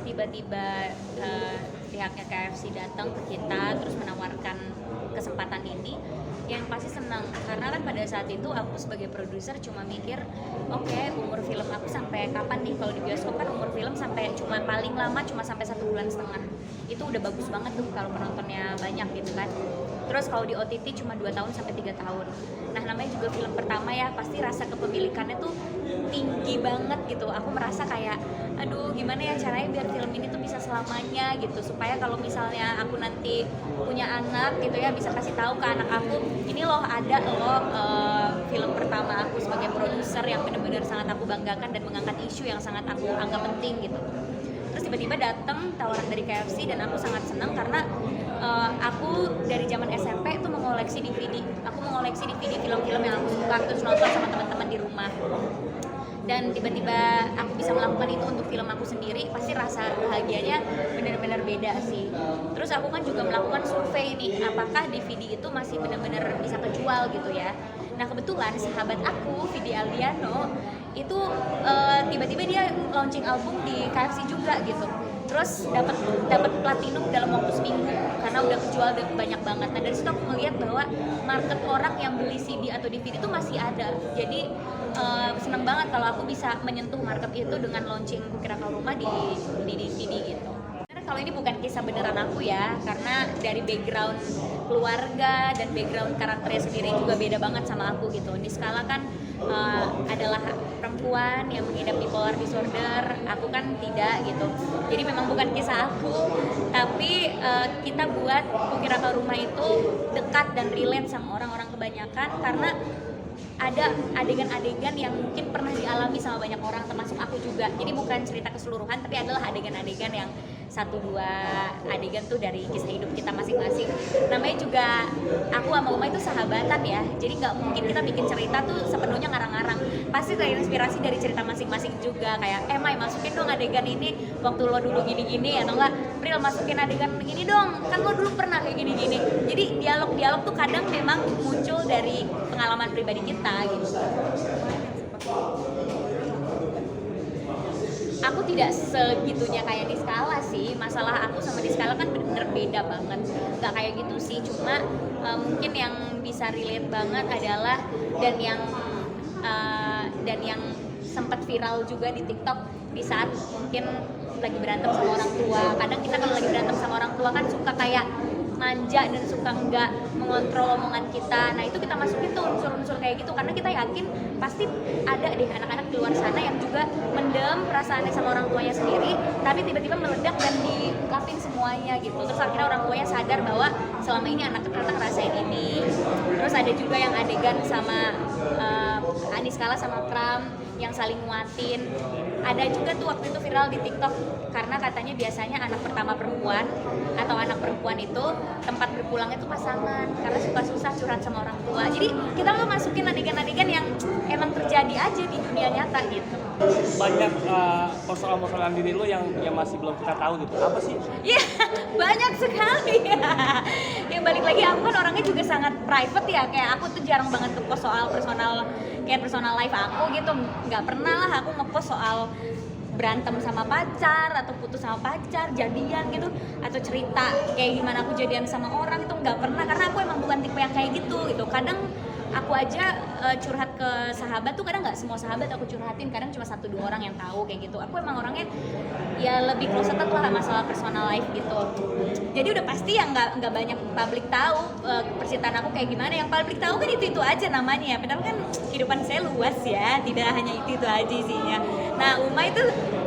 tiba-tiba pihaknya KFC datang ke kita terus menawarkan kesempatan ini, yang pasti senang karena kan pada saat itu aku sebagai produser cuma mikir oke, umur film aku sampai kapan nih. Kalau di bioskop kan umur film sampai cuma paling lama cuma sampai 1,5 bulan, itu udah bagus banget tuh kalau penontonnya banyak gitu kan. Terus kalau di OTT cuma 2 tahun sampai 3 tahun. Nah namanya juga film pertama ya, pasti rasa kepemilikannya tuh tinggi banget gitu. Aku merasa kayak aduh gimana ya caranya biar film ini tuh bisa selamanya gitu, supaya kalau misalnya aku nanti punya anak gitu ya bisa kasih tahu ke anak aku ini loh ada loh film pertama aku sebagai produser yang benar-benar sangat aku banggakan dan mengangkat isu yang sangat aku anggap penting gitu. Terus tiba-tiba datang tawaran dari KFC dan aku sangat senang karena aku dari zaman SMP tuh mengoleksi DVD. Aku mengoleksi DVD film-film yang aku suka terus nonton sama teman-teman di rumah. Dan tiba-tiba aku bisa melakukan itu untuk film aku sendiri, pasti rasa bahagianya benar-benar beda sih. Terus aku kan juga melakukan survei nih, apakah DVD itu masih benar-benar bisa kejual gitu ya. Nah kebetulan sahabat aku, Vidi Aldiano, itu tiba-tiba dia launching album di KFC juga gitu. Terus dapat platinum dalam waktu seminggu karena udah kejual banyak banget. Nah dari situ aku melihat bahwa market orang yang beli CD atau DVD itu masih ada. Jadi seneng banget kalau aku bisa menyentuh market itu dengan launching Kukira Kau Rumah di DVD gitu. Karena kalau ini bukan kisah beneran aku ya, karena dari background keluarga dan background karakternya sendiri juga beda banget sama aku gitu. Niskala kan adalah perempuan yang mengidap bipolar disorder, aku kan tidak gitu. Jadi memang bukan kisah aku, tapi kita buat Kukira Kau Rumah itu dekat dan relate sama orang-orang kebanyakan karena ada adegan-adegan yang mungkin pernah dialami sama banyak orang termasuk aku juga. Jadi bukan cerita keseluruhan tapi adalah adegan-adegan yang 1-2 adegan tuh dari kisah hidup kita masing-masing. Namanya juga aku sama Uma itu sahabatan ya. Jadi nggak mungkin kita bikin cerita tuh sepenuhnya ngarang-ngarang. Pasti terinspirasi dari cerita masing-masing juga. Kayak Mai masukin dong adegan ini waktu lo dulu gini-gini, atau enggak Pril masukin adegan ini dong, kan lo dulu pernah kayak gini-gini. Jadi dialog-dialog tuh kadang memang muncul dari pengalaman pribadi kita gitu. Aku tidak segitunya kayak Niskala sih. Masalah aku sama Niskala kan bener-bener beda banget. Gak kayak gitu sih, cuma mungkin yang bisa relate banget adalah dan yang sempat viral juga di TikTok di saat mungkin lagi berantem sama orang tua. Kadang kita kalau lagi berantem sama orang tua kan suka kayak manja dan suka nggak mengontrol omongan kita. Nah itu kita masukin tuh unsur-unsur kayak gitu karena kita yakin pasti ada deh anak-anak di luar sana yang juga mendem perasaannya sama orang tuanya sendiri, tapi tiba-tiba meledak dan diungkapin semuanya gitu. Terus akhirnya orang tuanya sadar bahwa selama ini anak ternyata ngerasain ini. Terus ada juga yang adegan sama Aniskala sama Pram yang saling nguatin. Ada juga tuh waktu itu viral di TikTok karena katanya biasanya anak pertama perempuan atau anak perempuan itu tempat berpulangnya itu pasangan karena suka susah curhat sama orang tua. Jadi kita mau masukin adegan-adegan yang emang terjadi aja di dunia nyata gitu. Banyak persoalan-persoalan diri lo yang masih belum kita tahu gitu. Apa sih? Iya, banyak sekali. Yang balik lagi aku kan orangnya juga sangat private ya. Kayak aku tuh jarang banget ngepost soal personal life aku gitu. Nggak pernah lah aku ngepost soal berantem sama pacar atau putus sama pacar, jadian gitu, atau cerita kayak gimana aku jadian sama orang itu nggak pernah karena aku emang bukan tipe yang kayak gitu. Kadang aku aja curhat ke sahabat tuh kadang nggak semua sahabat aku curhatin, kadang cuma 1-2 orang yang tahu kayak gitu. Aku emang orangnya ya lebih closeted lah masalah personal life gitu. Jadi udah pasti yang nggak banyak publik tahu percintaan aku kayak gimana. Yang publik tahu kan itu aja namanya ya. Padahal kan kehidupan saya luas ya, tidak hanya itu aja isinya. Nah Uma itu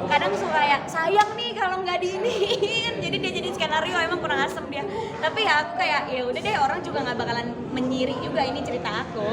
kadang suka kayak sayang nih kalau nggak diiniin, jadi dia jadi skenario emang kurang asem dia. Tapi ya aku kayak ya udah deh, orang juga nggak bakalan menyiri juga ini cerita aku.